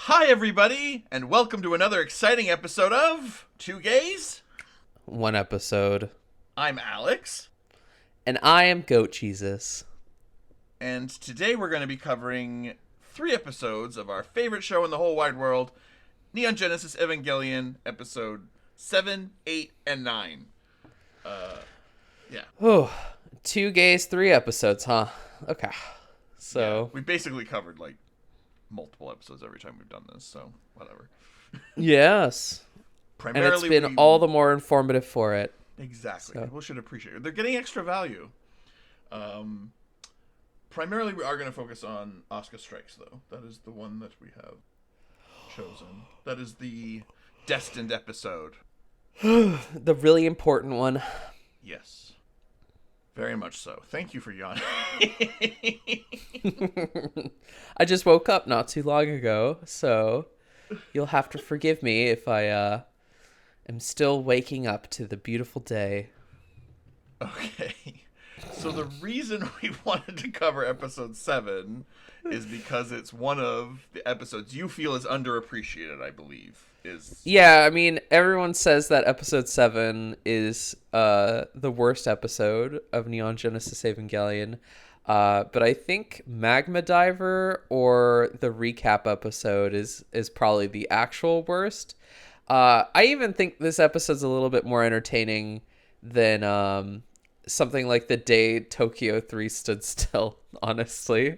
Hi, everybody, and welcome to another exciting episode of Two Gays. One episode. I'm Alex. And I am GoatJesus. And today we're going to be covering 3 episodes of our favorite show in the whole wide world, Neon Genesis Evangelion, episode 7, 8, and 9. Yeah. Oh, 2 gays, 3 episodes, huh? Okay. So. Yeah, we basically covered, multiple episodes every time we've done this, so whatever. Yes. Primarily, and it's been all the more informative for it. Exactly. So. People should appreciate it. They're getting extra value. Primarily, we are going to focus on Asuka Strikes, though. That is the one that we have chosen. That is the destined episode. The really important one. Yes. Very much so. Thank you for yawning. I just woke up not too long ago, so you'll have to forgive me if I am still waking up to the beautiful day. Okay. So the reason we wanted to cover episode 7 is because it's one of the episodes you feel is underappreciated, I believe. Yeah, I mean, everyone says that episode 7 is the worst episode of Neon Genesis Evangelion. But I think Magma Diver or the recap episode is probably the actual worst. I even think this episode's a little bit more entertaining than something like the day Tokyo 3 stood still, honestly.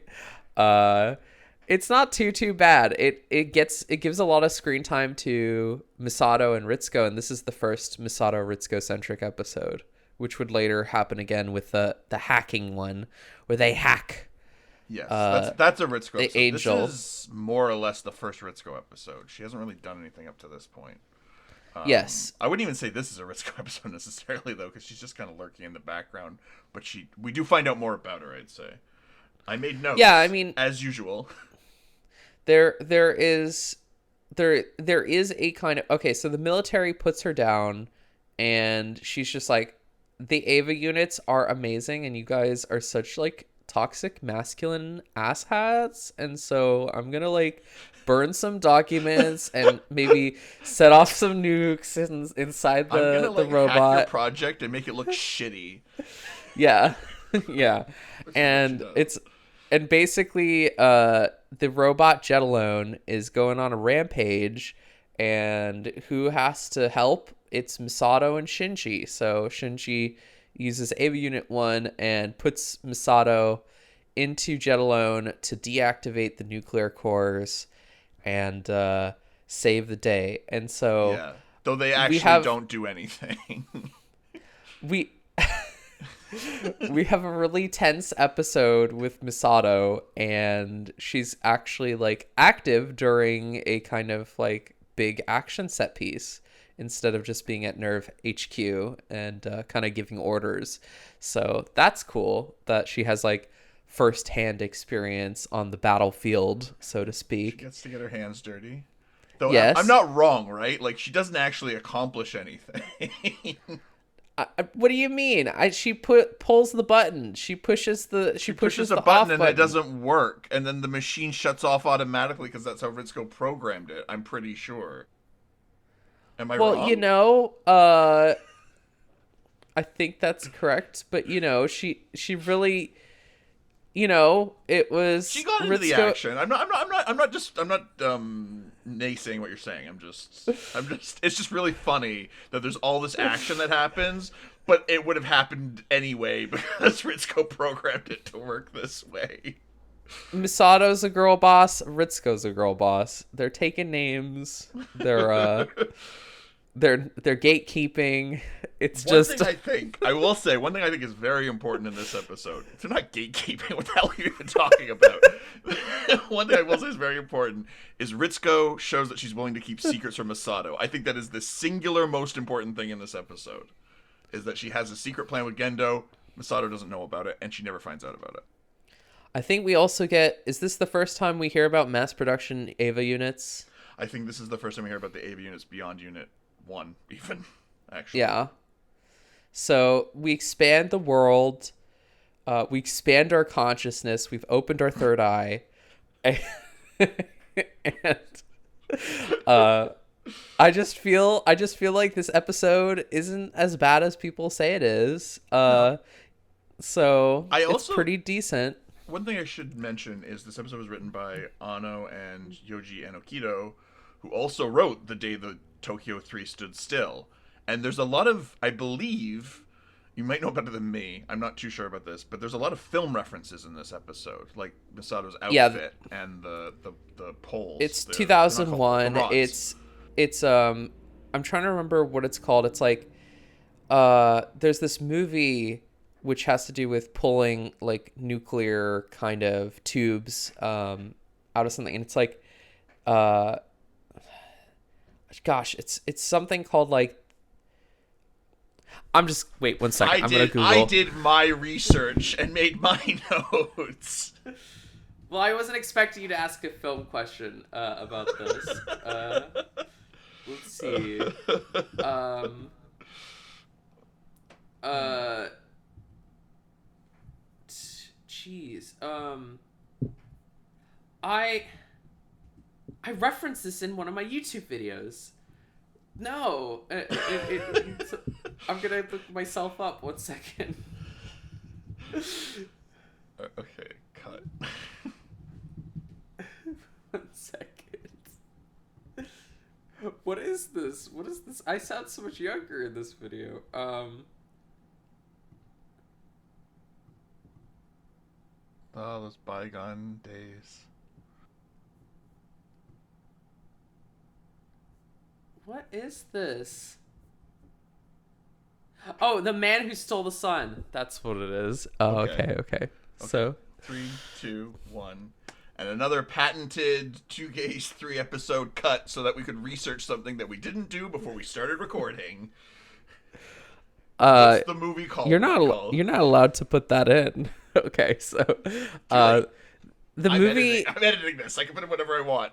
It's not too bad. It gives a lot of screen time to Misato and Ritsuko, and this is the first Misato Ritsuko centric episode, which would later happen again with the hacking one, where they hack. Yes, that's a Ritsuko the episode. Angel. This is more or less the first Ritsuko episode. She hasn't really done anything up to this point. Yes. I wouldn't even say this is a Ritsuko episode necessarily, though, because she's just kind of lurking in the background. But we do find out more about her, I'd say. I made notes. Yeah, I mean, as usual. There is a kind of, okay, so the military puts her down and she's just like, the Ava units are amazing and you guys are such toxic masculine asshats, and so I'm gonna burn some documents and maybe set off some nukes inside the robot. Hack your project and make it look shitty. Yeah. Yeah. And basically, the robot Jet Alone is going on a rampage, and who has to help? It's Misato and Shinji. So Shinji uses Ava Unit 1 and puts Misato into Jet Alone to deactivate the nuclear cores and save the day. And so... Yeah, though they actually don't do anything. We have a really tense episode with Misato, and she's actually active during a kind of big action set piece instead of just being at Nerve HQ and kind of giving orders. So that's cool that she has first-hand experience on the battlefield, so to speak. She gets to get her hands dirty. Though yes. I'm not wrong, right? She doesn't actually accomplish anything. What do you mean? She pulls the button. She pushes the button and it doesn't work, and then the machine shuts off automatically because that's how Ritsuko programmed it. I'm pretty sure. Am I wrong? Well, I think that's correct, but she really, it was. She got into the action. I'm not naysaying what you're saying. I'm just. It's just really funny that there's all this action that happens, but it would have happened anyway because Ritsuko programmed it to work this way. Misato's a girl boss. Ritsuko's a girl boss. They're taking names. They're gatekeeping. It's one thing I will say is very important in this episode. They're not gatekeeping. What the hell are you even talking about? One thing I will say is very important is Ritsuko shows that she's willing to keep secrets from Misato. I think that is the singular most important thing in this episode, is that she has a secret plan with Gendo. Misato doesn't know about it, and she never finds out about it. I think we also is this the first time we hear about mass production Ava units? I think this is the first time we hear about the Ava units beyond Unit 1, even, actually. Yeah. So we expand the world. We expand our consciousness. We've opened our third eye. And Uh, I just feel like this episode isn't as bad as people say it is. No. So I it's also pretty decent. One thing I should mention is this episode was written by Ano and Yoji Enokido, who also wrote The Day the Tokyo 3 Stood Still. And there's a lot of, I believe, you might know better than me, I'm not too sure about this, but there's a lot of film references in this episode, like Misato's outfit and the poles. It's they're 2001. not called rods. It's I'm trying to remember what it's called. It's like there's this movie which has to do with pulling like nuclear kind of tubes out of something, and it's like gosh, it's something called like, wait 1 second. I'm gonna Google. I did my research and made my notes. Well, I wasn't expecting you to ask a film question about this. Let's see. Jeez. I referenced this in one of my YouTube videos. No, I'm gonna look myself up. 1 second. Okay, cut. 1 second. What is this? What is this? I sound so much younger in this video. Oh, those bygone days. What is this? Oh, The Man Who Stole the Sun. That's what it is. Oh, okay. So 3, 2, 1. And another patented 2Gays 3 episode cut so that we could research something that we didn't do before we started recording. What's the movie called? You're not allowed to put that in. Okay, so the movie I'm editing this. I can put in whatever I want.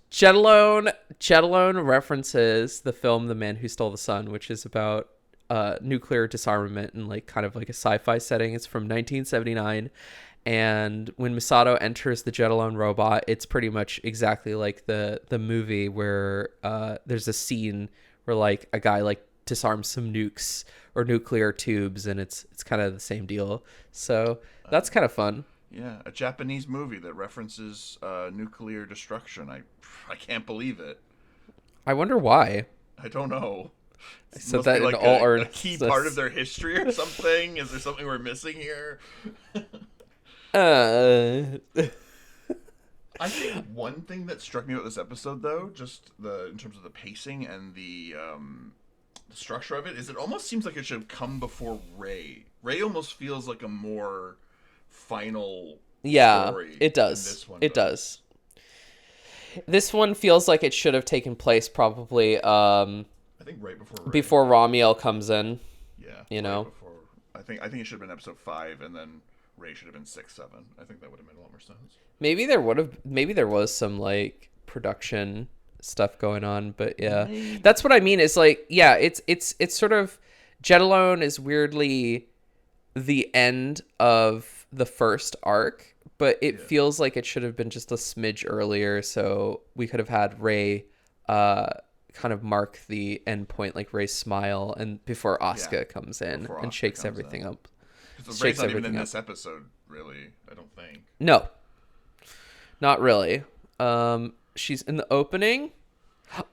Jet references the film The Man Who Stole the Sun, which is about nuclear disarmament and like kind of like a sci-fi setting. It's from 1979. And when Misato enters the Jet Alone robot, it's pretty much exactly like the movie where there's a scene where like a guy like disarms some nukes or nuclear tubes, and it's kind of the same deal. So that's kind of fun. Yeah, a Japanese movie that references nuclear destruction. I can't believe it. I wonder why. I don't know. So that like in all a key part of their history or something. Is there something we're missing here? I think one thing that struck me about this episode, though, just in terms of the pacing and the structure of it, is it almost seems like it should have come before Ray. Ray almost feels like a more final story. It does. This one does. This one feels like it should have taken place probably I think right before Ray. Before Ramiel comes in. Yeah. You know. Before, I think it should have been episode 5, and then Ray should have been 6, 7. I think that would have made a lot more sense. Maybe there was some like production stuff going on, but yeah. That's what I mean is like, yeah, it's sort of Jet Alone is weirdly the end of the first arc, but it feels like it should have been just a smidge earlier, so we could have had Ray kind of mark the end point, like Ray's smile, and before Asuka comes in and shakes everything up. Because Ray's not even in this episode, really, I don't think. No. Not really. She's in the opening.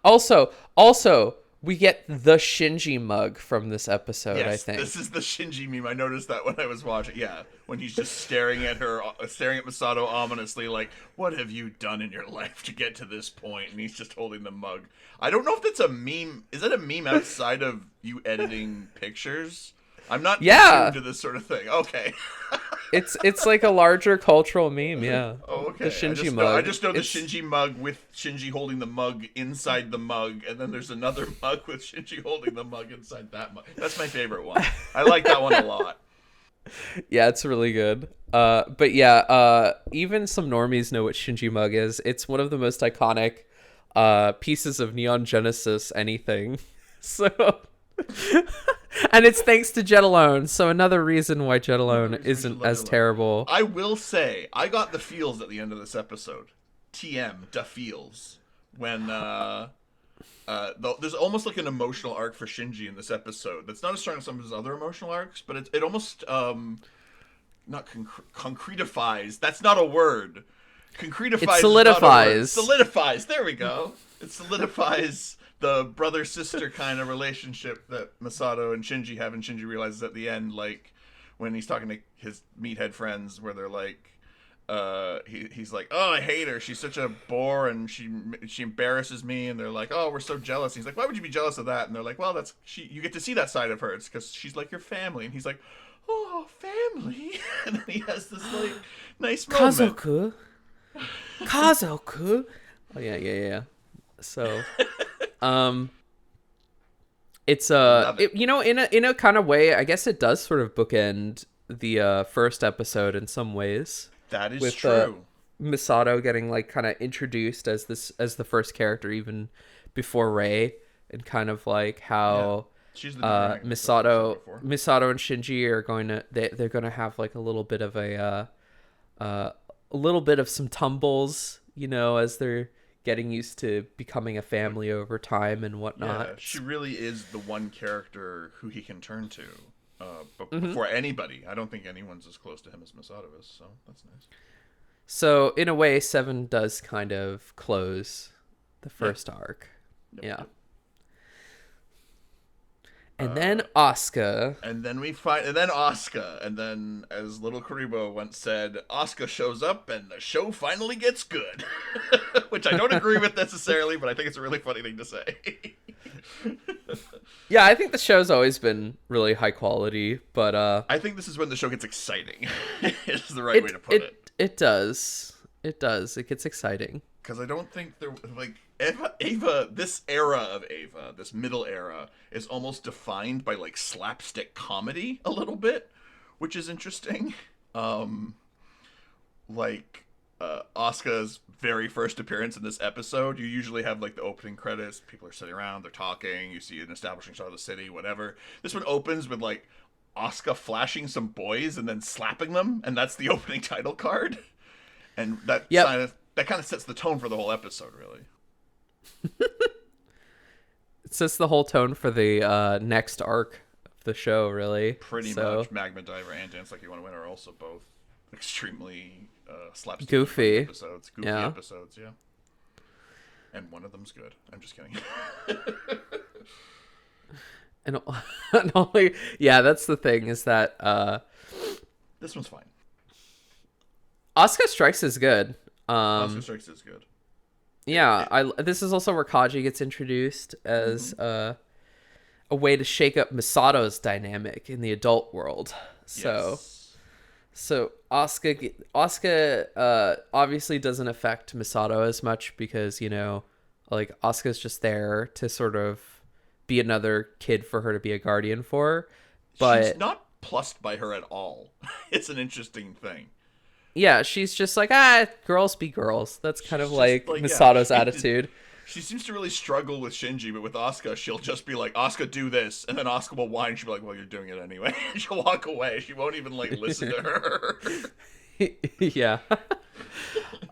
Also, we get the Shinji mug from this episode, yes, I think. This is the Shinji meme. I noticed that when I was watching. Yeah, when he's just staring at Misato ominously, like, what have you done in your life to get to this point? And he's just holding the mug. I don't know if that's a meme. Is that a meme outside of you editing pictures? I'm not tuned to this sort of thing. Okay. It's like a larger cultural meme, yeah. Oh, okay. The Shinji mug. I just know the Shinji mug with Shinji holding the mug inside the mug, and then there's another mug with Shinji holding the mug inside that mug. That's my favorite one. I like that one a lot. Yeah, it's really good. But yeah, even some normies know what Shinji mug is. It's one of the most iconic pieces of Neon Genesis anything. So... And it's thanks to Jet Alone, so another reason why Jet Alone isn't as terrible. I will say, I got the feels at the end of this episode. TM, da feels. when there's almost like an emotional arc for Shinji in this episode that's not as strong as some of his other emotional arcs, but it almost not concretifies. That's not a word. Concretifies. It solidifies. Is not a word. Solidifies. There we go. It solidifies the brother-sister kind of relationship that Masato and Shinji have, and Shinji realizes at the end, like when he's talking to his meathead friends, where they're like, he's like, oh, I hate her. She's such a bore, and she embarrasses me. And they're like, oh, we're so jealous. And he's like, why would you be jealous of that? And they're like, well, you get to see that side of her. It's because she's like your family. And he's like, oh, family. And then he has this like nice moment. Kazoku. Oh yeah. So, it's in a kind of way, I guess it does sort of bookend the first episode in some ways. That is with, true. Misato getting like kind of introduced as the first character even before Rei, and kind of like how Misato and Shinji are going to they're going to have like a little bit of some tumbles, as they're getting used to becoming a family over time and whatnot. Yeah, she really is the one character who he can turn to before anybody. I don't think anyone's as close to him as Masato is, so that's nice. So in a way, 7 does kind of close the first arc. Yep. Yeah. And then Asuka. And then Asuka. And then, as Little Karibo once said, Asuka shows up and the show finally gets good. Which I don't agree with necessarily, but I think it's a really funny thing to say. Yeah, I think the show's always been really high quality, but I think this is when the show gets exciting. Is the right way to put it. It does. It does. It gets exciting. Because I don't think Ava, this era of Ava, this middle era, is almost defined by like slapstick comedy a little bit, which is interesting. Asuka's very first appearance in this episode, you usually have like the opening credits, people are sitting around, they're talking, you see an establishing shot of the city, whatever. This one opens with like Asuka flashing some boys and then slapping them, and that's the opening title card. And that kind of sets the tone for the whole episode, really. It sets the whole tone for the next arc of the show, really. Pretty much. Magma Diver and Dance Like You Want to Win are also both extremely slapstick goofy episodes. Episodes, yeah. And one of them's good. I'm just kidding. and only, that's the thing, is that this one's fine. Asuka Strikes is good. Asuka Strikes is good. Yeah, this is also where Kaji gets introduced as a way to shake up Misato's dynamic in the adult world. So Asuka obviously doesn't affect Misato as much because, like Asuka's just there to sort of be another kid for her to be a guardian for. But she's not plussed by her at all. It's an interesting thing. Yeah, she's just like, girls be girls. That's kind of like Misato's attitude. She seems to really struggle with Shinji, but with Asuka, she'll just be like, Asuka, do this. And then Asuka will whine. She'll be like, well, you're doing it anyway. And she'll walk away. She won't even, listen to her. Yeah.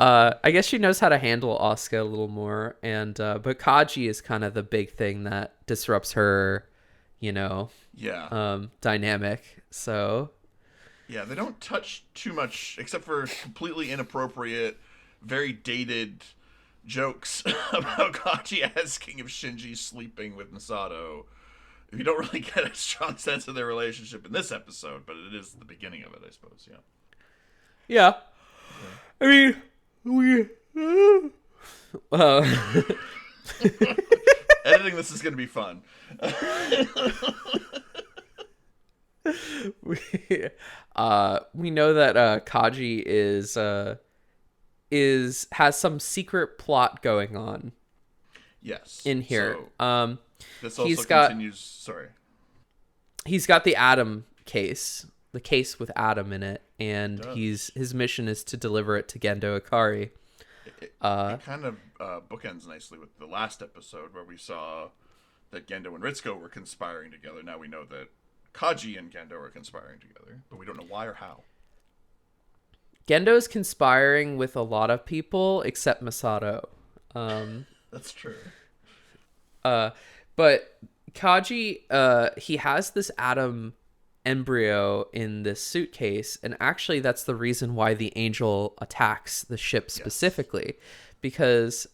I guess she knows how to handle Asuka a little more. And but Kaji is kind of the big thing that disrupts her, dynamic. So... Yeah, they don't touch too much, except for completely inappropriate, very dated jokes about Kaji asking if Shinji's sleeping with Misato. You don't really get a strong sense of their relationship in this episode, but it is the beginning of it, I suppose, yeah. Yeah. I mean, editing this is going to be fun. We know that Kaji has some secret plot going on. Yes. In here. So, this also continues. Sorry. He's got the Adam case, the case with Adam in it, and his mission is to deliver it to Gendo Ikari. It kind of bookends nicely with the last episode where we saw that Gendo and Ritsuko were conspiring together. Now we know that Kaji and Gendo are conspiring together, but we don't know why or how. Gendo's conspiring with a lot of people except Masato. That's true. But Kaji, he has this atom embryo in this suitcase, and actually that's the reason why the angel attacks the ship specifically, because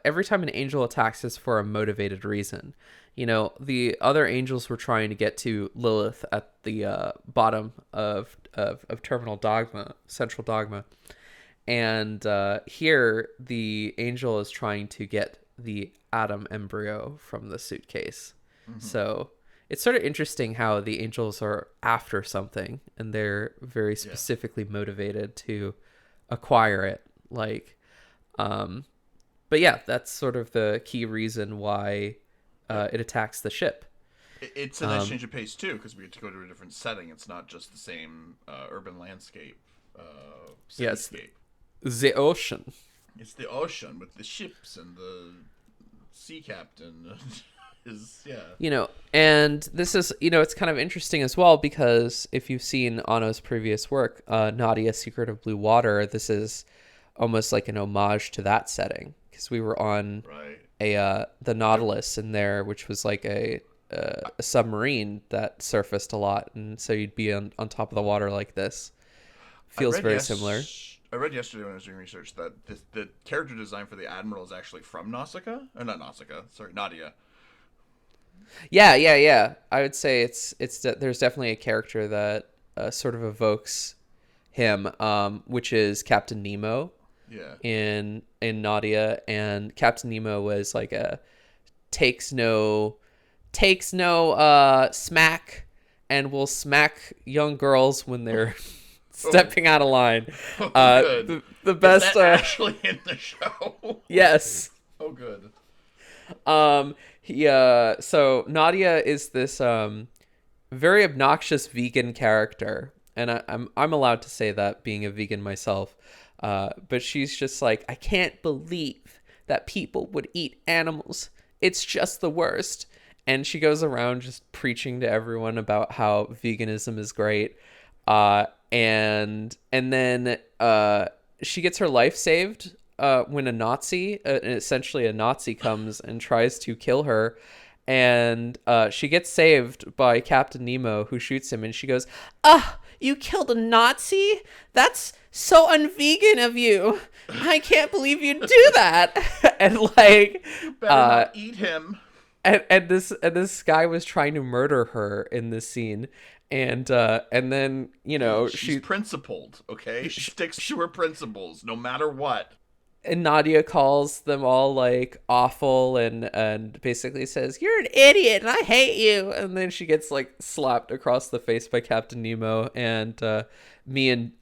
every time an angel attacks is for a motivated reason. You know, the other angels were trying to get to Lilith at the bottom of Terminal Dogma, Central Dogma. And here, the angel is trying to get the atom embryo from the suitcase. Mm-hmm. So it's sort of interesting how the angels are after something, and they're very specifically motivated to acquire it. Like, but yeah, that's sort of the key reason why it attacks the ship. It's a nice change of pace too, because we get to go to a different setting. It's not just the same urban landscape. Cityscape. The ocean. It's the ocean with the ships and the sea captain. You know, and this is, you know, it's kind of interesting as well, because if you've seen Anno's previous work, Nadia, Secret of Blue Water, this is almost like an homage to that setting, because we were on the Nautilus in there, which was like a submarine that surfaced a lot, and so you'd be on top of the water like this. Feels very similar. I read yesterday when I was doing research that the character design for the Admiral is actually from Nausicaa. Or not Nausicaa, sorry, Nadia. Yeah. I would say there's definitely a character that sort of evokes him, which is Captain Nemo. Yeah. In Nadia, and Captain Nemo was like a takes no smack, and will smack young girls when they're stepping out of line. The best. Is that actually in the show? Yes. Oh, good. So Nadia is this very obnoxious vegan character, and I'm allowed to say that, being a vegan myself. But she's just like, I can't believe that people would eat animals. It's just the worst. And she goes around just preaching to everyone about how veganism is great. And then she gets her life saved when a Nazi, essentially a Nazi, comes and tries to kill her. And she gets saved by Captain Nemo, who shoots him. And she goes, you killed a Nazi? That's so unvegan of you. I can't believe you'd do that. And like, you better not eat him. And this guy was trying to murder her in this scene. And then, you know, she's principled, okay? She sticks to her principles no matter what. And Nadia calls them all like awful and basically says, "You're an idiot and I hate you." And then she gets like slapped across the face by Captain Nemo, and me and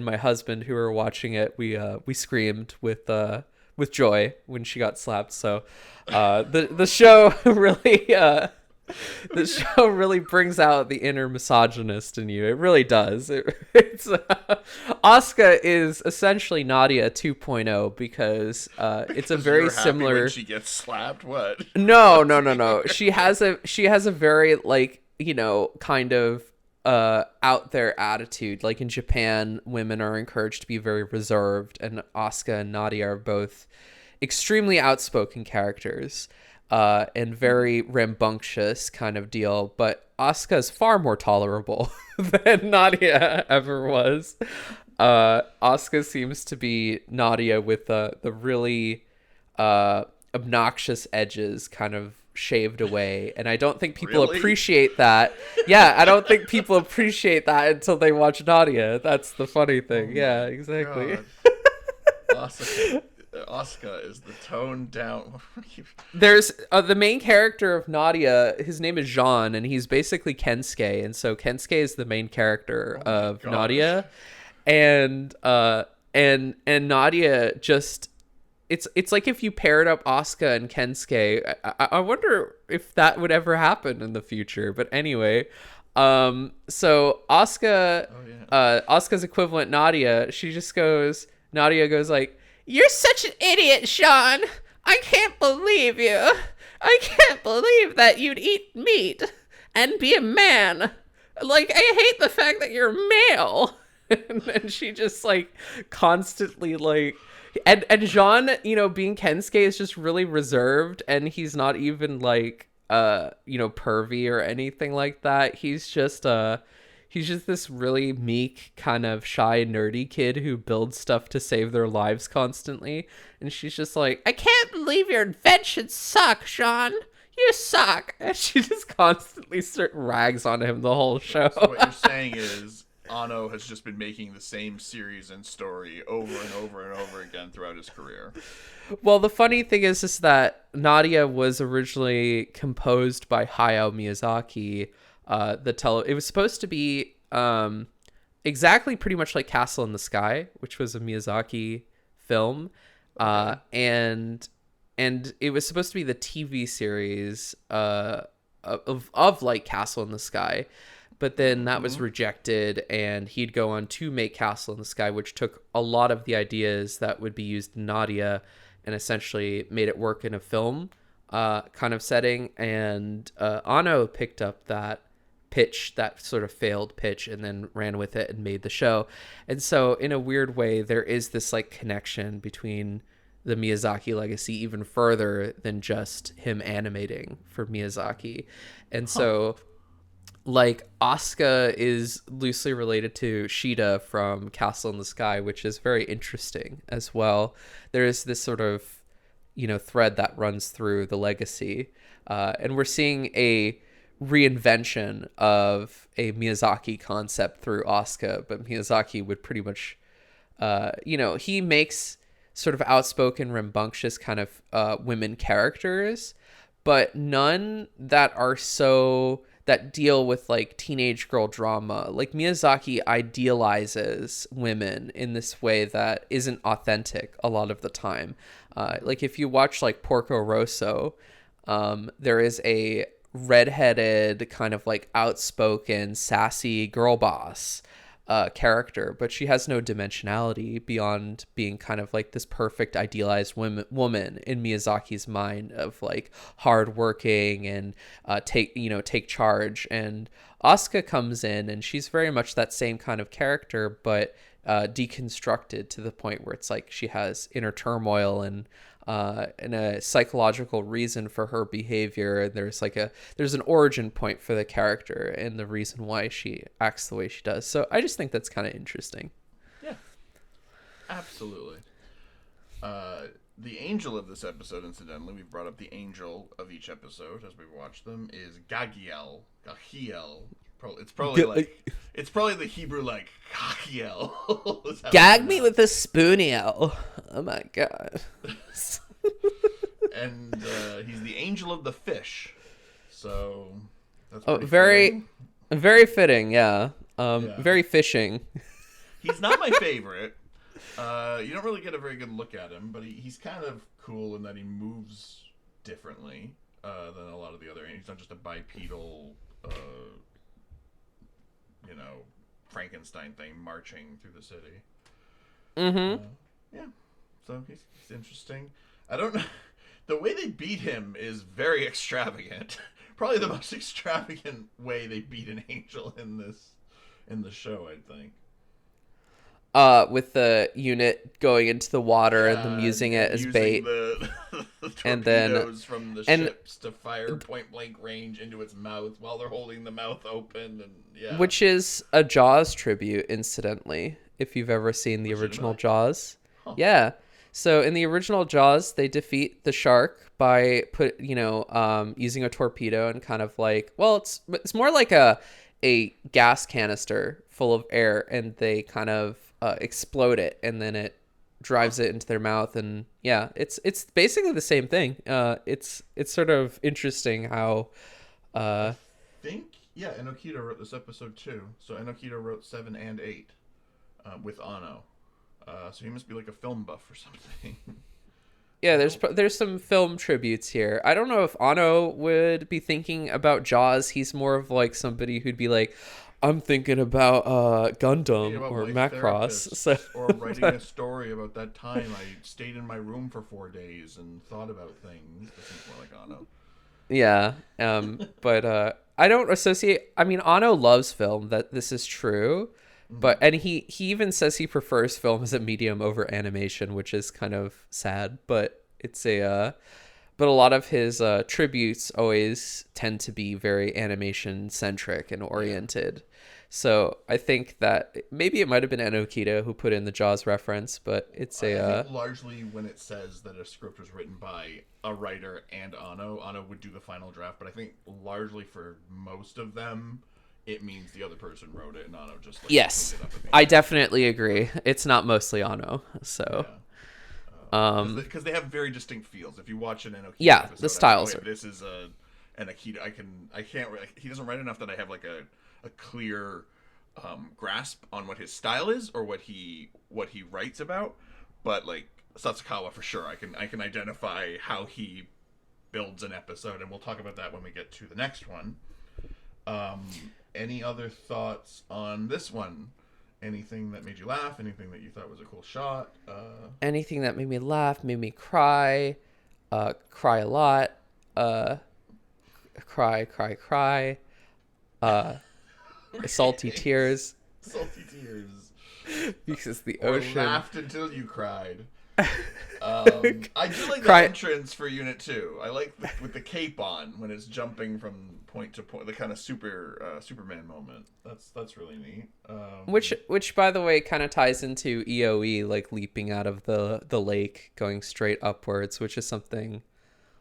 my husband, who were watching it, we screamed with joy when she got slapped. So the show really the show really brings out the inner misogynist in you. It really does. It's Asuka is essentially Nadia 2.0, because it's a very similar. When she gets slapped, what? No. She has a very, like, you know, kind of out there attitude. Like in Japan, women are encouraged to be very reserved, and Asuka and Nadia are both extremely outspoken characters. And very rambunctious kind of deal, but Asuka is far more tolerable than Nadia ever was. Asuka seems to be Nadia with the really obnoxious edges kind of shaved away, and I don't think people appreciate that. Yeah, I don't think people appreciate that until they watch Nadia. That's the funny thing. Yeah, exactly. Asuka is the toned down. There's the main character of Nadia. His name is Jean, and he's basically Kensuke. And so Kensuke is the main character of Nadia, and Nadia just it's like if you paired up Asuka and Kensuke. I wonder if that would ever happen in the future. But anyway, so Asuka, Asuka's equivalent Nadia. Nadia goes like, "You're such an idiot, Sean. I can't believe you. I can't believe that you'd eat meat and be a man. Like, I hate the fact that you're male." And then she just, like, constantly, like... And Jean, being Kensuke is just really reserved, and he's not even like pervy or anything like that. He's just this really meek, kind of shy, nerdy kid who builds stuff to save their lives constantly. And she's just like, I can't believe your inventions suck, Jean. You suck. And she just constantly rags on him the whole show. So what you're saying is Ano has just been making the same series and story over and over and over again throughout his career. Well, the funny thing is that Nadia was originally composed by Hayao Miyazaki. It was supposed to be exactly pretty much like Castle in the Sky, which was a Miyazaki film. Okay. And it was supposed to be the TV series of like Castle in the Sky. But then that was rejected, and he'd go on to make Castle in the Sky, which took a lot of the ideas that would be used in Nadia and essentially made it work in a film kind of setting. And Ano picked up that pitch, that sort of failed pitch, and then ran with it and made the show. And so in a weird way, there is this like connection between the Miyazaki legacy even further than just him animating for Miyazaki. And so like Asuka is loosely related to Shida from Castle in the Sky, which is very interesting as well. There is this sort of, thread that runs through the legacy. And we're seeing a reinvention of a Miyazaki concept through Asuka, but Miyazaki would pretty much, he makes sort of outspoken, rambunctious kind of women characters, but none that deal with like teenage girl drama. Like Miyazaki idealizes women in this way that isn't authentic a lot of the time. Like if you watch like Porco Rosso, there is a redheaded kind of like outspoken, sassy girl boss character, but she has no dimensionality beyond being kind of like this perfect idealized woman in Miyazaki's mind of like hardworking and take charge. And Asuka comes in and she's very much that same kind of character, but deconstructed to the point where it's like she has inner turmoil and a psychological reason for her behavior. There's an origin point for the character and the reason why she acts the way she does. So I just think that's kind of interesting. Yeah, absolutely. The angel of this episode, incidentally, we've brought up the angel of each episode as we've watched them, is Gagiel. It's probably the Hebrew like Gagiel. Gag me with a spooniel. Oh my god. And he's the angel of the fish. So that's very fitting. very fitting, yeah. Yeah. Very fishing. He's not my favorite. You don't really get a very good look at him, but he's kind of cool in that he moves differently than a lot of the other. He's not just a bipedal, Frankenstein thing marching through the city. Mm-hmm. Yeah, so he's interesting. I don't know. The way they beat him is very extravagant. Probably the most extravagant way they beat an angel in the show, I think. With the unit going into the water and them using it as bait. The and then from the ships to fire point blank range into its mouth while they're holding the mouth open, and which is a Jaws tribute, incidentally, if you've ever seen the original Jaws. Huh. Yeah. So in the original Jaws, they defeat the shark by using a torpedo and kind of like, well, it's more like a gas canister full of air, and they kind of explode it, and then it drives it into their mouth, and yeah, it's basically the same thing. It's sort of interesting how I think Enokita wrote this episode too. So Enokita wrote 7 and 8 with Ano. So he must be like a film buff or something. Yeah, there's some film tributes here. I don't know if Ano would be thinking about Jaws. He's more of like somebody who'd be like, I'm thinking about Gundam or Macross. So or writing a story about that time I stayed in my room for 4 days and thought about things. That seems more like Ano. Yeah, but I don't associate. I mean, Ano loves film. That this is true, But and he even says he prefers film as a medium over animation, which is kind of sad, but it's a but a lot of his tributes always tend to be very animation centric and oriented. So I think that maybe it might have been Enokita who put in the Jaws reference, but it's I think largely when it says that a script was written by a writer and Ano would do the final draft, but I think largely for most of them, it means the other person wrote it and Ano just like yes, cleaned it up at the I end. definitely agree. It's not mostly Ano, so Because they have very distinct feels. If you watch an Enokita yeah, episode, the styles I know, are this is an Akita. I can't. He doesn't write enough that I have like a clear grasp on what his style is or what he writes about. But like Satsukawa for sure, I can identify how he builds an episode, and we'll talk about that when we get to the next one. Any other thoughts on this one? Anything that made you laugh? Anything that you thought was a cool shot? anything that made me laugh, made me cry, cry a lot, cry, salty tears Salty tears. because the Or ocean. laughed until you cried. I do like the entrance for Unit 2. I like with the cape on when it's jumping from point to point, the kind of Superman moment. That's really neat. Which by the way kind of ties into EOE, like leaping out of the lake going straight upwards, which is something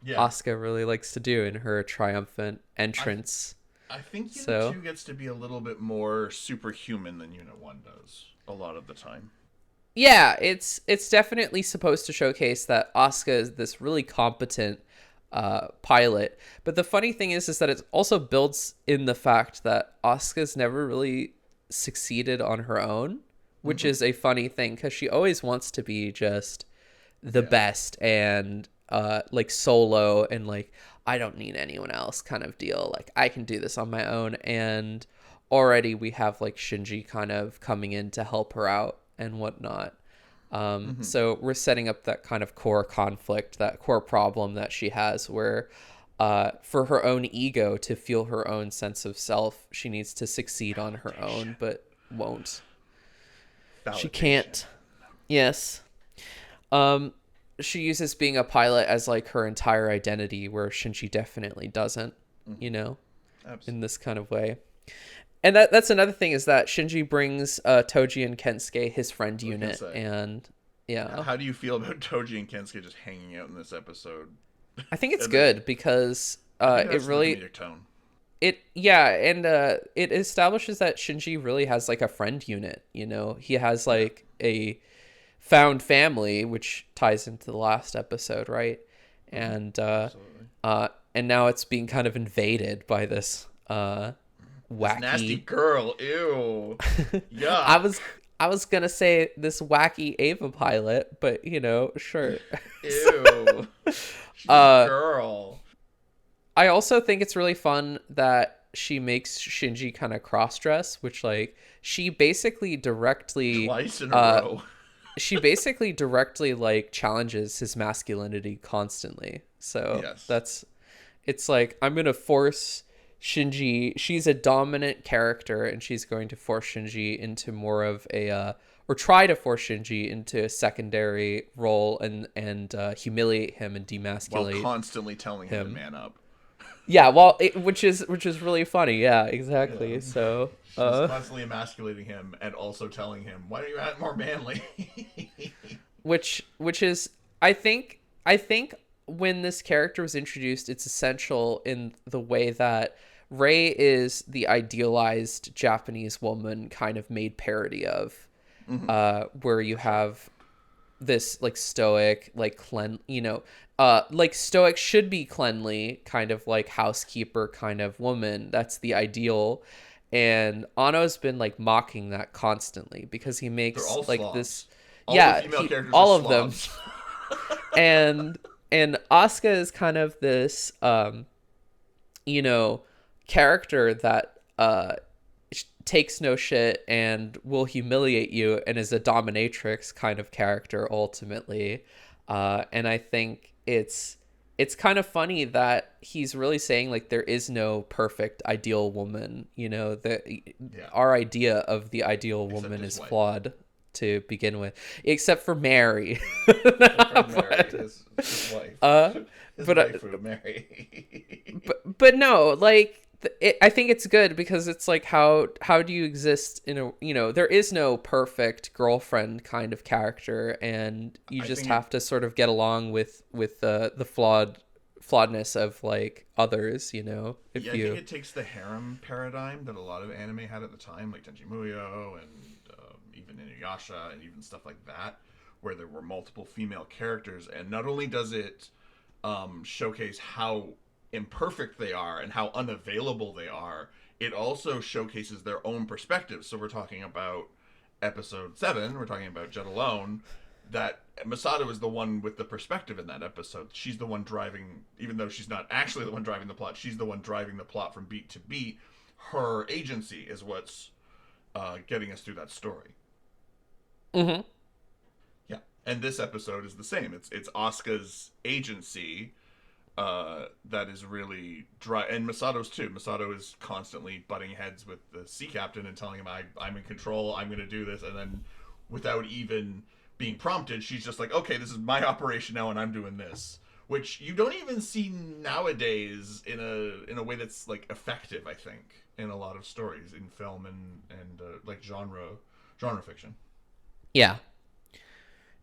Asuka really likes to do in her triumphant entrance. I think Unit 2 gets to be a little bit more superhuman than Unit 1 does a lot of the time. Yeah, it's definitely supposed to showcase that Asuka is this really competent pilot. But the funny thing is that it also builds in the fact that Asuka's never really succeeded on her own, which is a funny thing because she always wants to be just the best and like solo and like I don't need anyone else kind of deal. Like I can do this on my own. And already we have like Shinji kind of coming in to help her out and whatnot. So we're setting up that kind of core conflict, that core problem that she has where for her own ego to feel her own sense of self, she needs to succeed on her own, but won't. Validation. She can't. Yes. She uses being a pilot as like her entire identity, where Shinji definitely doesn't, you know, in this kind of way. And that's another thing is that Shinji brings Toji and Kensuke, his friend unit, and yeah. How do you feel about Toji and Kensuke just hanging out in this episode? I think it's good because it really tone. It establishes that Shinji really has like a friend unit, you know. He has like a found family, which ties into the last episode, right? And and now it's being kind of invaded by this wacky this nasty girl. Ew. Yeah. I was gonna say this wacky Ava pilot, but you know, sure. Ew. She's a girl. I also think it's really fun that she makes Shinji kind of cross-dress, which like she basically directly twice in a row. She basically directly like challenges his masculinity constantly. So it's like I'm gonna force Shinji. She's a dominant character, and she's going to force Shinji into more of a or try to force Shinji into a secondary role and humiliate him and demasculate while constantly telling him to man up. Yeah, well, which is really funny. Yeah, exactly. Yeah. So she's constantly emasculating him and also telling him, "Why don't you act more manly?" which is I think when this character was introduced, it's essential in the way that Rei is the idealized Japanese woman kind of made parody of, where you have this like stoic, like like stoic should be cleanly kind of like housekeeper kind of woman. That's the ideal. And Ano's been like mocking that constantly because he makes like slobs. This all of them. and Asuka is kind of this character that takes no shit and will humiliate you and is a dominatrix kind of character ultimately. And I think it's it's kind of funny that he's really saying like there is no perfect ideal woman, that Yeah. our idea of the ideal Except woman his is wife. flawed to begin with, except for Mary. Except for Mary, but, his wife. uh His but waifu, Mary. but no, like I think it's good because it's like how do you exist in a there is no perfect girlfriend kind of character, and you I just think have to sort of get along with the flawedness of like others, if yeah, I think you it takes the harem paradigm that a lot of anime had at the time, like Tenchi Muyo and even Inuyasha and even stuff like that, where there were multiple female characters, and not only does it showcase how imperfect they are and how unavailable they are, it also showcases their own perspectives. So we're talking about episode 7, we're talking about Jet Alone, that Masato is the one with the perspective in that episode. She's the one driving, even though she's not actually the one driving the plot, she's the one driving the plot from beat to beat. Her agency is what's getting us through that story. mm-hmm. Yeah, and this episode is the same. It's Asuka's agency that is really dry, and Masato's too. Masato is constantly butting heads with the sea captain and telling him, I'm in control, I'm going to do this," and then without even being prompted, she's just like, "Okay, this is my operation now, and I'm doing this," which you don't even see nowadays in a way that's like effective. I think in a lot of stories in film and like genre fiction. Yeah.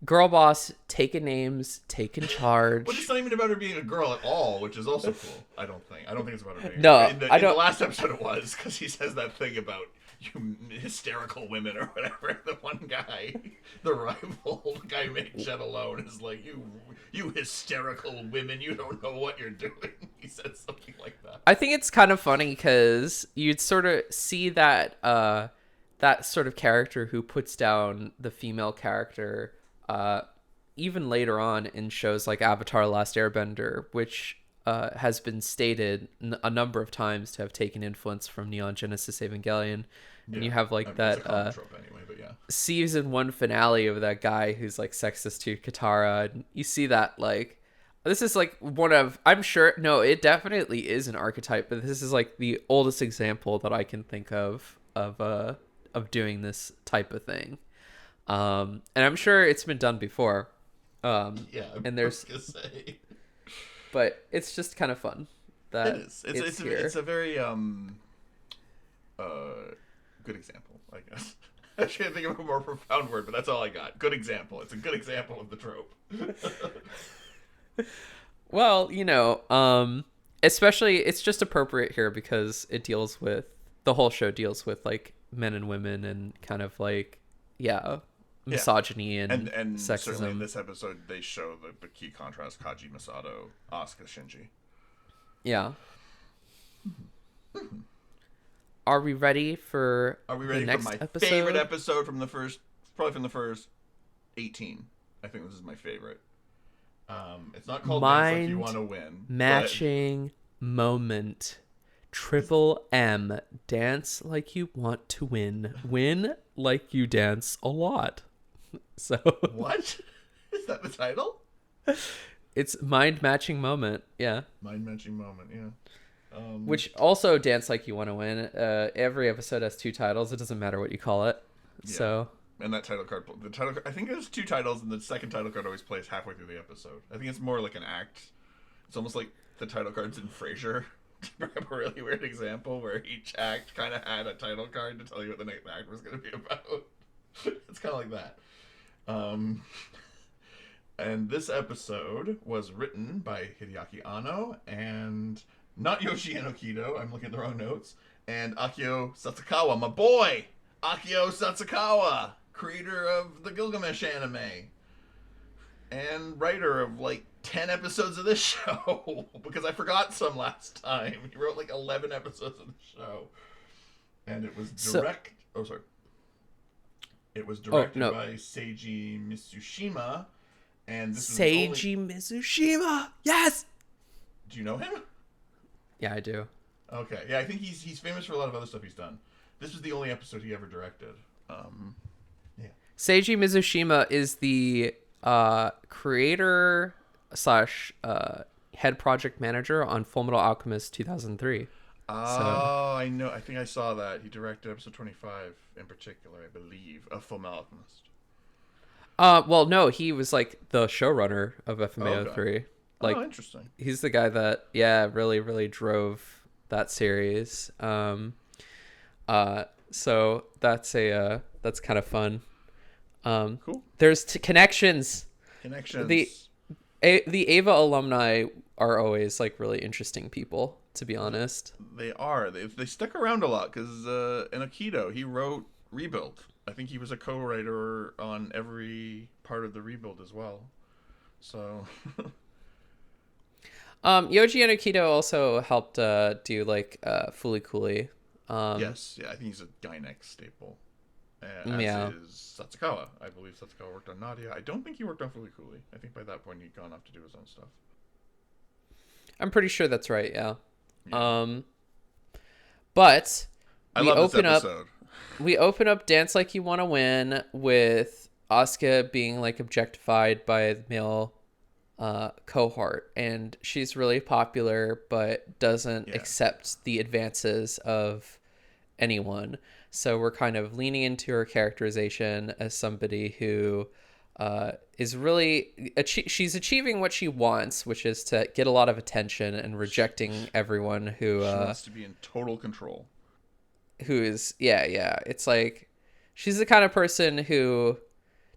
Girl boss, taking names, taking charge. But it's not even about her being a girl at all, which is also cool. I don't think it's about her being. No, in the last episode it was, because he says that thing about you hysterical women or whatever. The one guy, the rival, the guy who made Jet Alone, is like, you hysterical women, you don't know what you're doing. He said something like that. I think it's kind of funny because you'd sort of see that that sort of character who puts down the female character even later on in shows like Avatar: Last Airbender, which has been stated a number of times to have taken influence from Neon Genesis Evangelion. And you have like that it's a common trope anyway, but yeah. season 1 finale of that guy who's like sexist to Katara, and you see that like this is like one of, I'm sure, no, it definitely is an archetype, but this is like the oldest example that I can think of doing this type of thing. And I'm sure it's been done before. Yeah, and there's gonna say. But it's just kind of fun that it is. It's a very good example, I guess. I can't think of a more profound word, but that's all I got. Good example. It's a good example of the trope. Well, especially it's just appropriate here because it deals with, the whole show deals with like men and women and kind of like misogyny and sexism. Certainly in this episode they show the key contrast: Kaji, Masato, Asuka, Shinji. Yeah. Are we ready for the next my episode? favorite episode from the first 18? I think this is my favorite. It's not called Dance Like You Want to Win. Matching moment. Triple M. Dance like you want to win. Win like you dance a lot. So what? Is that the title? It's mind matching moment. Yeah. Mind matching moment. Yeah. Which also Dance Like You Want to Win. Every episode has 2 titles. It doesn't matter what you call it. Yeah. So. And that title card, I think there's 2 titles, and the second title card always plays halfway through the episode. I think it's more like an act. It's almost like the title cards in Frasier. To grab a really weird example where each act kind of had a title card to tell you what the next act was going to be about. It's kind of like that. And this episode was written by Hideaki Anno and not Yoshihiro Kido. I'm looking at the wrong notes. And Akio Satsukawa, my boy! Akio Satsukawa, creator of the Gilgamesh anime. And writer of like 10 episodes of this show, because I forgot some last time. He wrote like 11 episodes of the show. And it was It was directed by Seiji Mitsushima. And this Seiji Mitsushima! Yes! Do you know him? Yeah, I do. Okay. Yeah, I think he's famous for a lot of other stuff he's done. This was the only episode he ever directed. Yeah. Seiji Mitsushima is the creator / head project manager on Full Metal Alchemist 2003. So, Oh, I know. I think I saw that. He directed episode 25 in particular, I believe, of Full Metal Alchemist. well, no, he was like the showrunner of FMAO Okay. 3. Like, Oh, interesting. he's the guy that, yeah, really, really drove that series. So that's kind of fun. Cool. There's connections. The Connections. the Ava alumni are always like really interesting people, to be honest. They are. They stick around a lot because in Aikido, he wrote Rebuild. I think he was a co-writer on every part of the Rebuild as well. So, Yoji and Aikido also helped do like Fooly Cooly. yes. Yeah, I think he's a Gynex staple. As Yeah. is Satsukawa. I believe Satsukawa worked on Nadia. I don't think he worked on Fooly Cooly. I think by that point he'd gone off to do his own stuff. I'm pretty sure that's right, yeah. Yeah. But I we love open this up episode. we open up Dance Like You Want to Win with Asuka being like objectified by the male cohort, and she's really popular but doesn't Yeah. accept the advances of anyone. So we're kind of leaning into her characterization as somebody who is really she's achieving what she wants, which is to get a lot of attention and rejecting everyone She wants to be in total control. who is yeah. It's like she's the kind of person who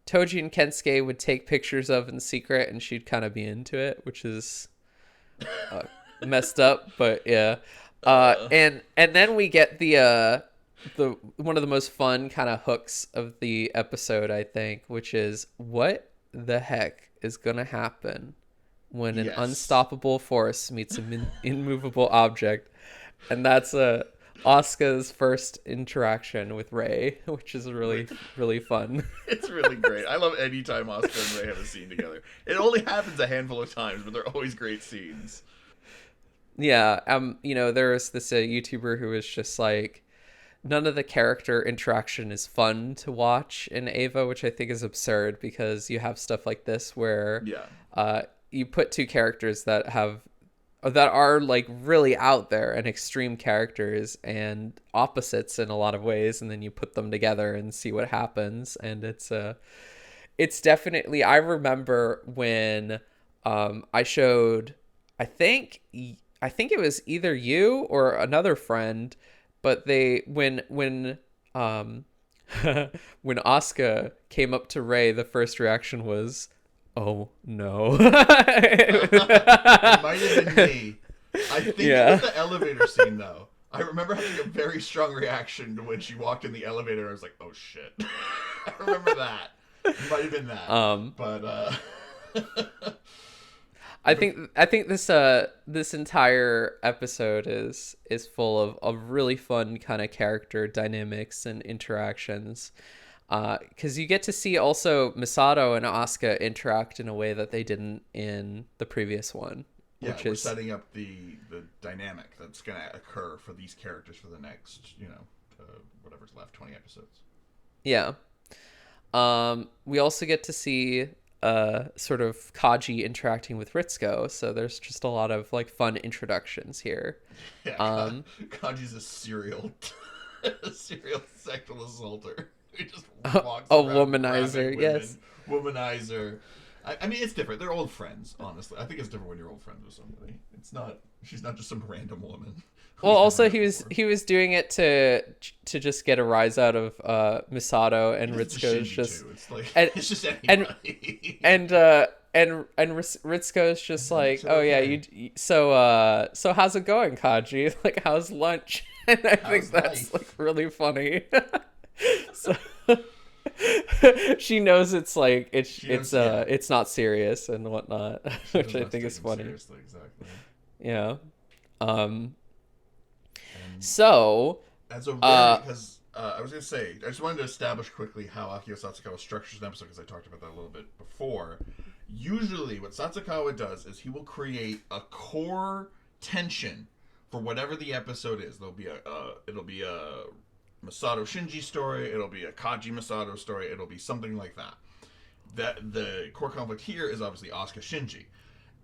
Toji and Kensuke would take pictures of in secret, and she'd kind of be into it, which is messed up, but yeah. And then we get the one of the most fun kind of hooks of the episode, I think, which is what the heck is gonna happen when an Yes. unstoppable force meets an immovable object, and that's Asuka's first interaction with Rei, which is really really fun. It's really great. I love any time Oscar and Ray have a scene together. It only happens a handful of times, but they're always great scenes. Yeah, there was this YouTuber who was just like, none of the character interaction is fun to watch in Ava, which I think is absurd because you have stuff like this where Yeah. you put two characters that are like really out there and extreme characters and opposites in a lot of ways, and then you put them together and see what happens. And it's definitely, I remember when I showed, I think it was either you or another friend, but when when Asuka came up to Rei, the first reaction was, "Oh no." It might have been me. I think it was the elevator scene, though. I remember having a very strong reaction to when she walked in the elevator. And I was like, "Oh shit!" I remember that. It might have been that. But I think this entire episode is full of really fun kind of character dynamics and interactions. Because you get to see also Misato and Asuka interact in a way that they didn't in the previous one. yeah, Which we're is setting up the dynamic that's going to occur for these characters for the next, whatever's left, 20 episodes. yeah. We also get to see sort of Kaji interacting with Ritsuko, so there's just a lot of like fun introductions here. Yeah, Kanji's a serial sexual assaulter. He just walks A around womanizer, grabbing women. yes. Womanizer. I mean, it's different. They're old friends, honestly. I think it's different when you're old friends with somebody. She's not just some random woman. Well, also he was doing it to just get a rise out of Misato, and Ritsuko's just It's like and- it's just and- anybody. and Ritsuko's just like, So, oh yeah, okay. so how's it going, Kaji? Like, how's lunch? And I think How's that's life? like really funny. So she knows it's like it's not serious and whatnot, which I think is funny. Seriously, exactly. Yeah. And So as a because I was gonna say, I just wanted to establish quickly how Akio Satsukawa structures an episode because I talked about that a little bit before. Usually, what Satsukawa does is he will create a core tension for whatever the episode is. It'll be a Masato Shinji story. It'll be a Kaji Masato story. It'll be something like that. The core conflict here is obviously Asuka Shinji.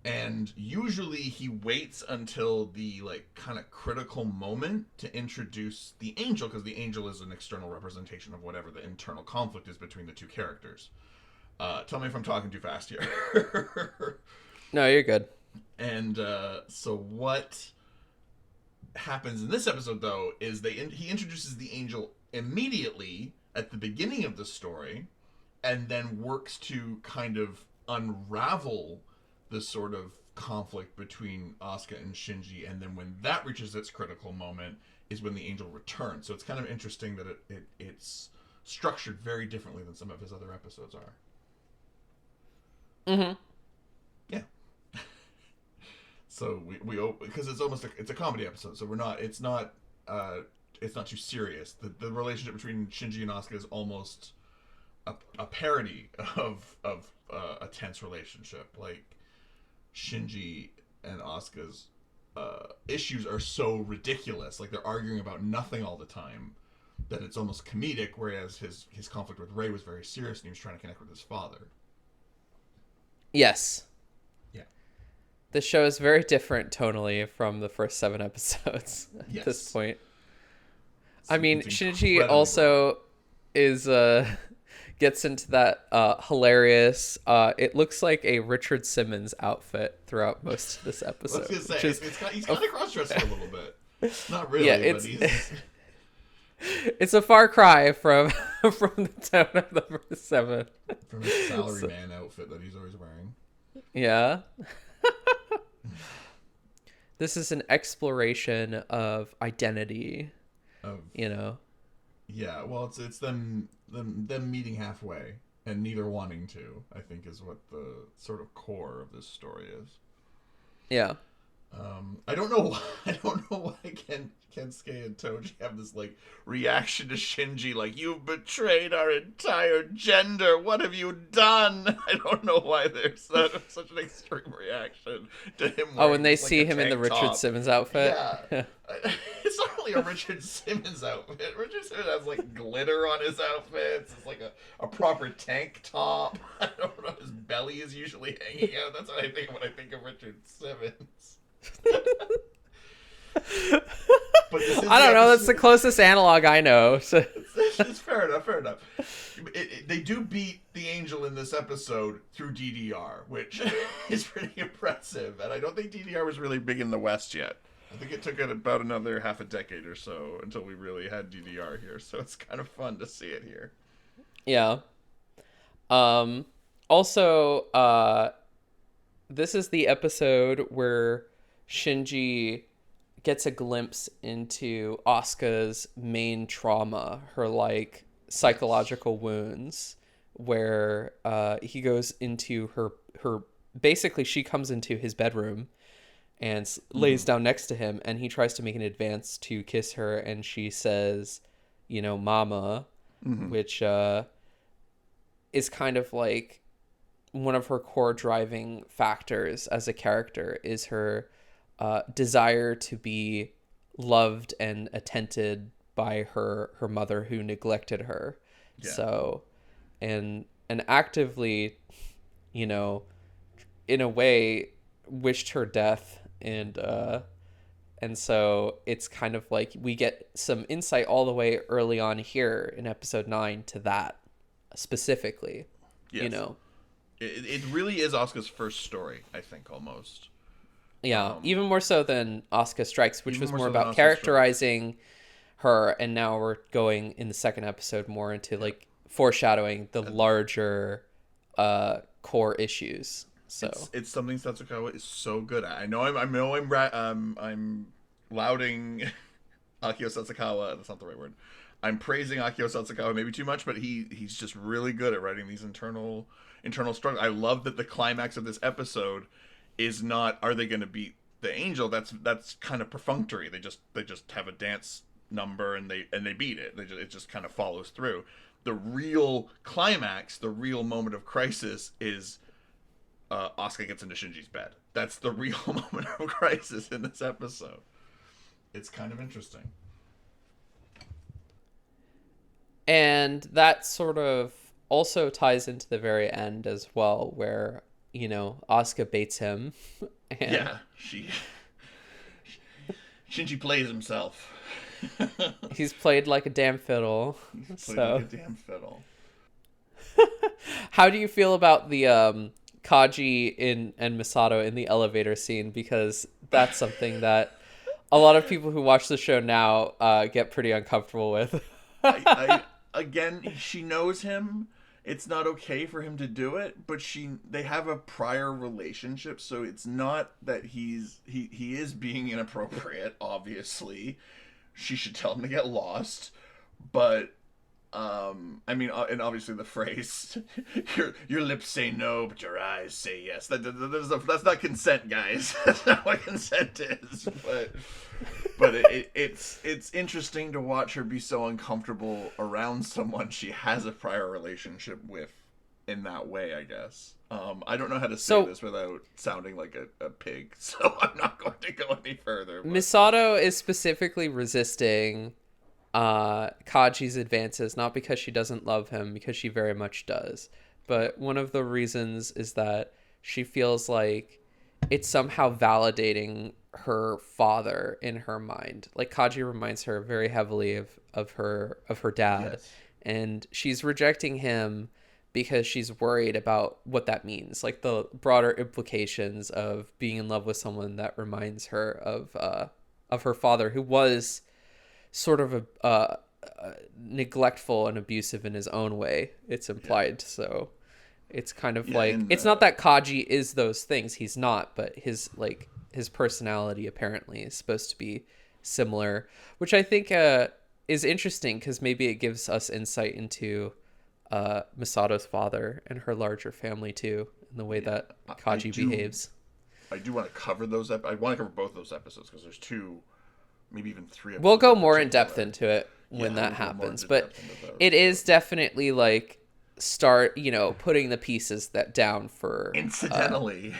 And usually he waits until the like kind of critical moment to introduce the angel, because the angel is an external representation of whatever the internal conflict is between the two characters. Tell me if I'm talking too fast here. No, you're good. And so what happens in this episode, though, is he introduces the angel immediately at the beginning of the story, and then works to kind of unravel the sort of conflict between Asuka and Shinji, and then when that reaches its critical moment is when the angel returns. So it's kind of interesting that it's structured very differently than some of his other episodes are. Mm-hmm. Yeah. So we because it's a comedy episode, so it's not too serious. The relationship between Shinji and Asuka is almost a parody of a tense relationship. Like, Shinji and Asuka's issues are so ridiculous, like they're arguing about nothing all the time, that it's almost comedic, whereas his conflict with Rei was very serious and he was trying to connect with his father. Yes. Yeah. The show is very different tonally from the first 7 episodes at this point. I mean, Shinji also is gets into that hilarious it looks like a Richard Simmons outfit throughout most of this episode. I was gonna say, he's kind of cross-dressing a little bit. Not really, yeah, but he's... It's a far cry from the tone of the first 7. From his salaryman outfit that he's always wearing. Yeah. This is an exploration of identity. Yeah, well, it's them meeting halfway and neither wanting to, I think, is what the sort of core of this story is. Yeah. I don't know why Kensuke and Toji have this like reaction to Shinji, like, you've betrayed our entire gender. What have you done? I don't know why there's such an extreme reaction to him. Oh, when they see him in the Richard Simmons outfit. Yeah. It's not really a Richard Simmons outfit. Richard Simmons has like glitter on his outfits. It's like a proper tank top. I don't know. His belly is usually hanging out. That's what I think when I think of Richard Simmons. But I don't know. That's the closest analog I know. So. It's fair enough. They do beat the angel in this episode through DDR, which is pretty impressive. And I don't think DDR was really big in the West yet. I think it took it about another half a decade or so until we really had DDR here. So it's kind of fun to see it here. Yeah. Also, this is the episode where Shinji gets a glimpse into Asuka's main trauma, her like psychological wounds, where he goes into her basically she comes into his bedroom and lays down next to him, and he tries to make an advance to kiss her, and she says, mama, which is kind of like one of her core driving factors as a character, is her desire to be loved and attended by her mother who neglected her. Yeah. So, and actively, in a way, wished her death, and so it's kind of like we get some insight all the way early on here in episode 9 to that specifically. Yes. It really is Asuka's first story, I think, almost. Yeah, even more so than Asuka Strikes, which was more about characterizing her, and now we're going in the second episode more into like foreshadowing the larger core issues. So it's something Satsukawa is so good at. I know I'm lauding Akio Satsukawa. That's not the right word. I'm praising Akio Satsukawa maybe too much, but he's just really good at writing these internal struggles. I love that the climax of this episode is not, are they going to beat the angel? That's kind of perfunctory. They just have a dance number and they beat it. It just kind of follows through. The real climax, the real moment of crisis is Asuka gets into Shinji's bed. That's the real moment of crisis in this episode. It's kind of interesting. And that sort of also ties into the very end as well, where Asuka baits him. And Yeah, Shinji plays himself. he's played like a damn fiddle. He's played like So a damn fiddle. how do you feel about the Kaji and Misato in the elevator scene? Because that's something that a lot of people who watch the show now get pretty uncomfortable with. Again, she knows him. It's not okay for him to do it, but they have a prior relationship, so it's not that he is being inappropriate. Obviously, she should tell him to get lost, but I mean, and obviously the phrase your lips say no but your eyes say yes, that's not consent, guys. That's not what consent is. But it's interesting to watch her be so uncomfortable around someone she has a prior relationship with in that way, I guess. I don't know how to say this without sounding like a pig, so I'm not going to go any further. Misato is specifically resisting Kaji's advances, not because she doesn't love him, because she very much does. But one of the reasons is that she feels like it's somehow validating her father in her mind. Like Kaji reminds her very heavily of her dad. Yes. And she's rejecting him because she's worried about what that means, like the broader implications of being in love with someone that reminds her of her father, who was sort of a neglectful and abusive in his own way, it's implied. Yeah. So it's kind of like, it's not that Kaji is those things, he's not, but his personality apparently is supposed to be similar, which I think is interesting, because maybe it gives us insight into Misato's father and her larger family too, in the way that Kaji behaves. I do want to cover those. I want to cover both of those episodes, because there's 2, maybe even 3 episodes. We'll go more in depth into it when that happens, but it is definitely like putting the pieces that down for incidentally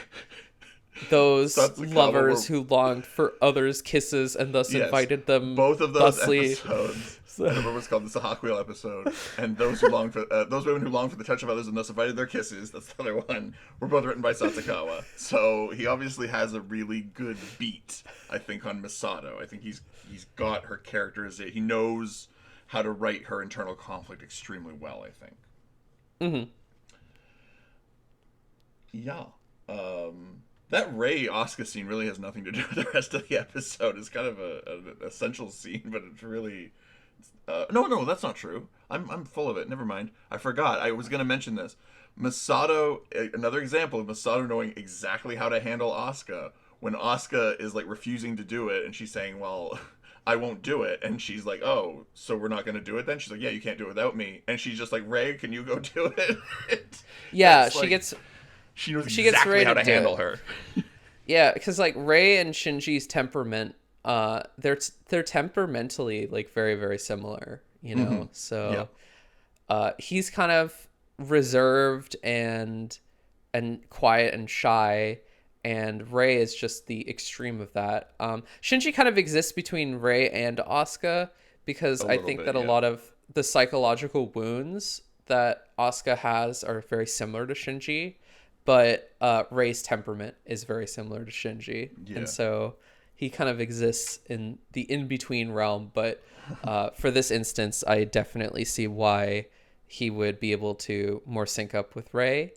those lovers who longed for others' kisses and thus invited them. Both of those episodes. I remember what's called the Hawk Wheel episode, and those women who long for the touch of others and thus invited their kisses. That's the other one. Were both written by Satsukawa. So he obviously has a really good beat, I think, on Misato. I think he's got her characterization. He knows how to write her internal conflict extremely well, I think. Mm-hmm. Yeah. That Rei Asuka scene really has nothing to do with the rest of the episode. It's kind of an essential scene, but it's really... No, that's not true. I'm full of it. Never mind. I forgot. I was going to mention this. Misato, another example of Misato knowing exactly how to handle Asuka. When Asuka is like refusing to do it, and she's saying, well, I won't do it. And she's like, oh, so we're not going to do it then? She's like, yeah, you can't do it without me. And she's just like, Rei, can you go do it? Yeah, she knows exactly how to handle her. Yeah, because like Rei and Shinji's temperament, they're temperamentally like very, very similar, Mm-hmm. So he's kind of reserved and quiet and shy, and Rei is just the extreme of that. Shinji kind of exists between Rei and Asuka, because I think that a lot of the psychological wounds that Asuka has are very similar to Shinji, but Rei's temperament is very similar to Shinji. Yeah. And so he kind of exists in the in-between realm. But for this instance, I definitely see why he would be able to more sync up with Rei.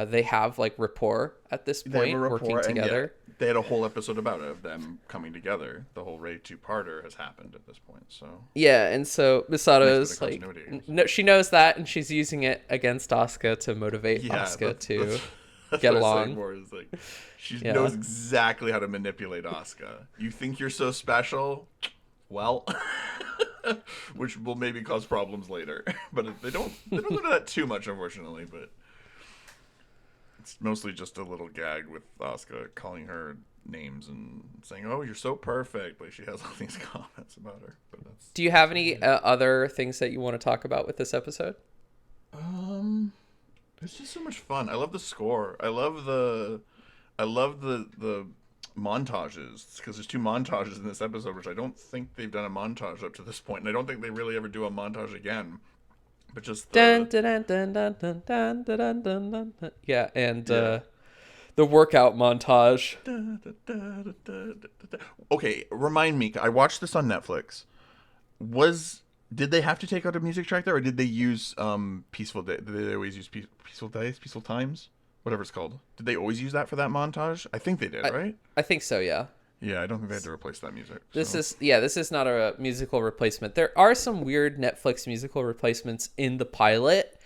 They have like rapport at this point, working together. Yeah, they had a whole episode about it, of them coming together. The whole Rei 2-parter has happened at this point. So yeah, and so Misato's like, no, she knows that, and she's using it against Asuka to motivate Asuka to get along. Like, she knows exactly how to manipulate Asuka. You think you're so special? Well, which will maybe cause problems later. But they don't do that too much, unfortunately. But it's mostly just a little gag with Asuka calling her names and saying, "Oh, you're so perfect." Like, she has all these comments about her. But do you have any other things that you want to talk about with this episode? It's just so much fun. I love the score. I love the montages, because there's 2 montages in this episode, which I don't think they've done a montage up to this point, and I don't think they really ever do a montage again. But just the... yeah, and the workout montage. Okay, remind me. I watched this on Netflix. Was did they have to take out a music track there, or did they use peaceful day? Did they always use peaceful days, peaceful times, whatever it's called? Did they always use that for that montage? I think they did, right? I think so, yeah. Yeah, I don't think they had to replace that music. This so. this is not a musical replacement. There are some weird Netflix musical replacements in the pilot,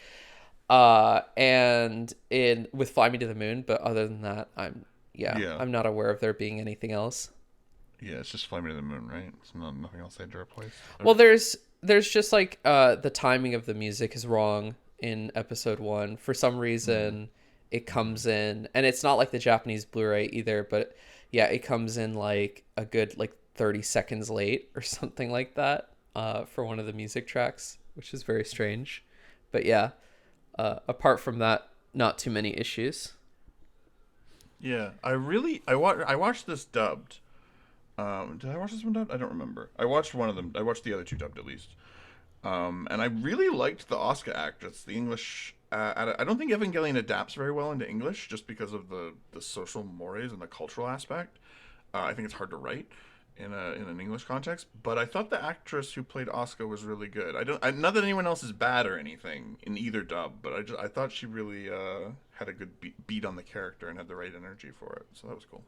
and in with Fly Me to the Moon, but other than that, I'm not aware of there being anything else. Yeah, it's just Fly Me to the Moon, right? It's nothing else they had to replace. Well, there's just like the timing of the music is wrong in episode 1 for some reason. It comes in, and it's not like the Japanese Blu-ray either, but yeah, it comes in like a good like 30 seconds late or something like that for one of the music tracks, which is very strange. But yeah, apart from that, not too many issues. Yeah, I watched this dubbed. Did I watch this one dubbed? I don't remember. I watched one of them. I watched the other two dubbed at least. And I really liked the Asuka actress. The English. I don't think Evangelion adapts very well into English just because of the social mores and the cultural aspect. I think it's hard to write in an English context. But I thought the actress who played Asuka was really good. Not that anyone else is bad or anything in either dub, but I thought she really had a good beat on the character and had the right energy for it. So that was cool.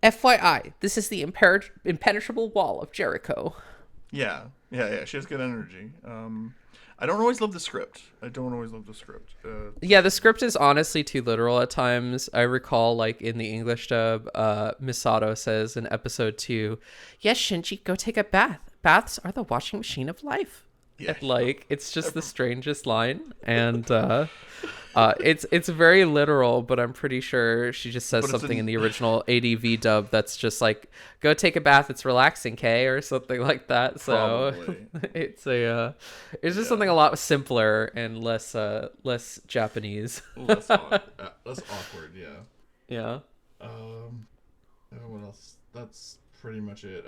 FYI, this is the impenetrable wall of Jericho. Yeah. She has good energy. I don't always love the script. Yeah, the script is honestly too literal at times. I recall, like, in the English dub, Misato says in episode 2, "Yes, Shinji, go take a bath. Baths are the washing machine of life." Yeah. And, like, it's just the strangest line. And it's very literal, but I'm pretty sure she just says something in the original ADV dub that's just like, "Go take a bath, it's relaxing, Kay," or something like that. So it's just something a lot simpler and less Japanese. less awkward, yeah. Yeah. What else? That's pretty much it.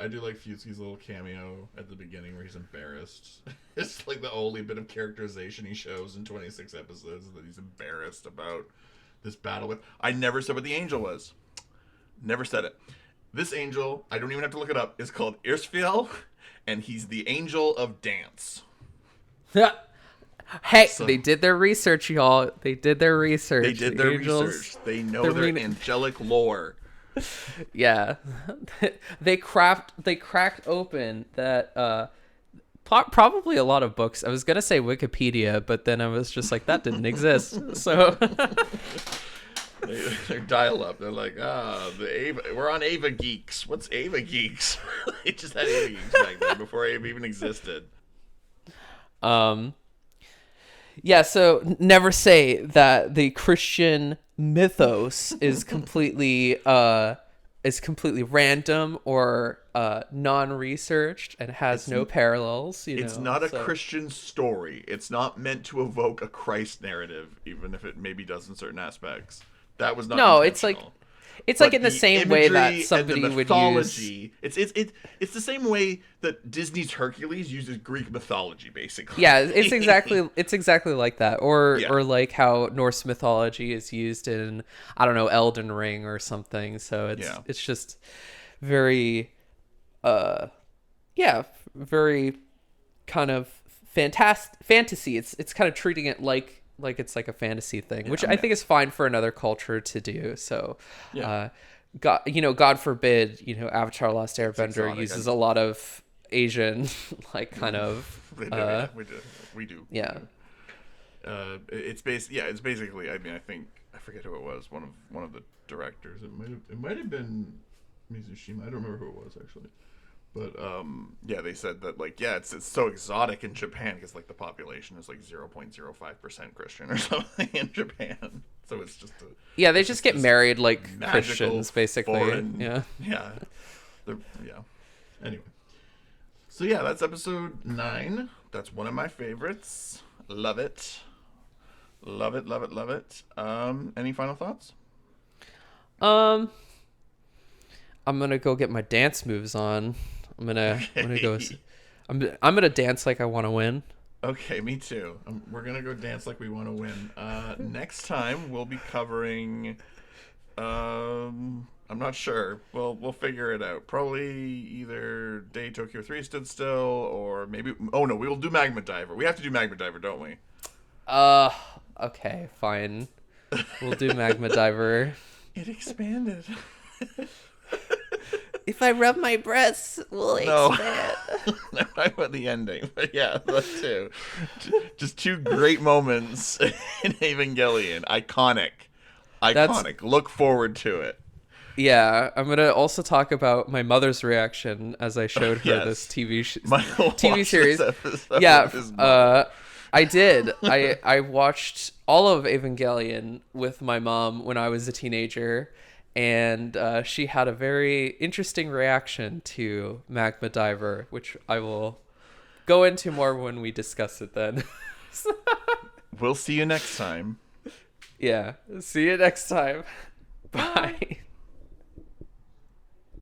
I do like Fuyutsuki's little cameo at the beginning where he's embarrassed. It's like the only bit of characterization he shows in 26 episodes, that he's embarrassed about this battle with. I never said what the angel was. Never said it. This angel, I don't even have to look it up, is called Irsfiel, and he's the angel of dance. Hey, so, they did their research, y'all. They did their research. They know their angelic lore. Yeah. they cracked open that probably a lot of books. I was gonna say Wikipedia, but then I was just like, that didn't exist. So they're dial up. They're like, we're on Ava Geeks. What's Ava Geeks? They just had Ava Geeks back then before Ava even existed. Yeah, so never say that the Christian mythos is completely random or non-researched and has no parallels. It's not a Christian story. It's not meant to evoke a Christ narrative, even if it maybe does in certain aspects. That was not. No, it's like in the same way that somebody would use. It's the same way that Disney's Hercules uses Greek mythology, basically. Yeah, it's exactly like that, or like how Norse mythology is used in, I don't know, Elden Ring or something. So it's just very, very kind of fantasy. It's kind of treating it like it's like a fantasy thing, which I think is fine for another culture to do. So, God forbid, Avatar: Lost Airbender uses a lot of Asian, like kind of. We do. Yeah. It's basically. I mean, I think I forget who it was. One of the directors. It might have been Mizushima. I don't remember who it was actually. But they said that it's so exotic in Japan because the population is 0.05% Christian or something in Japan. So it's just they just get married like Christians basically. Foreign, yeah. Anyway, so that's episode 9. That's one of my favorites. Love it. Any final thoughts? I'm gonna go get my dance moves on. I'm gonna go. I'm gonna dance like I want to win. Okay, me too. We're gonna go dance like we want to win. Next time we'll be covering. I'm not sure. We'll figure it out. Probably either Day Tokyo 3 Stood Still, or maybe. Oh no, we will do Magma Diver. We have to do Magma Diver, don't we? Uh, okay, fine. We'll do Magma Diver. It expanded. If I rub my breasts, will it No. expand? No, I about the ending, but yeah, that too. Just two great moments in Evangelion. Iconic. That's Iconic. Look forward to it. Yeah. I'm gonna also talk about my mother's reaction as I showed her Yes. this Michael TV watched series. this episode Yeah, with his mother. I did. I watched all of Evangelion with my mom when I was a teenager, and she had a very interesting reaction to Magma Diver, which I will go into more when we discuss it then. We'll see you next time. Yeah. See you next time. Bye.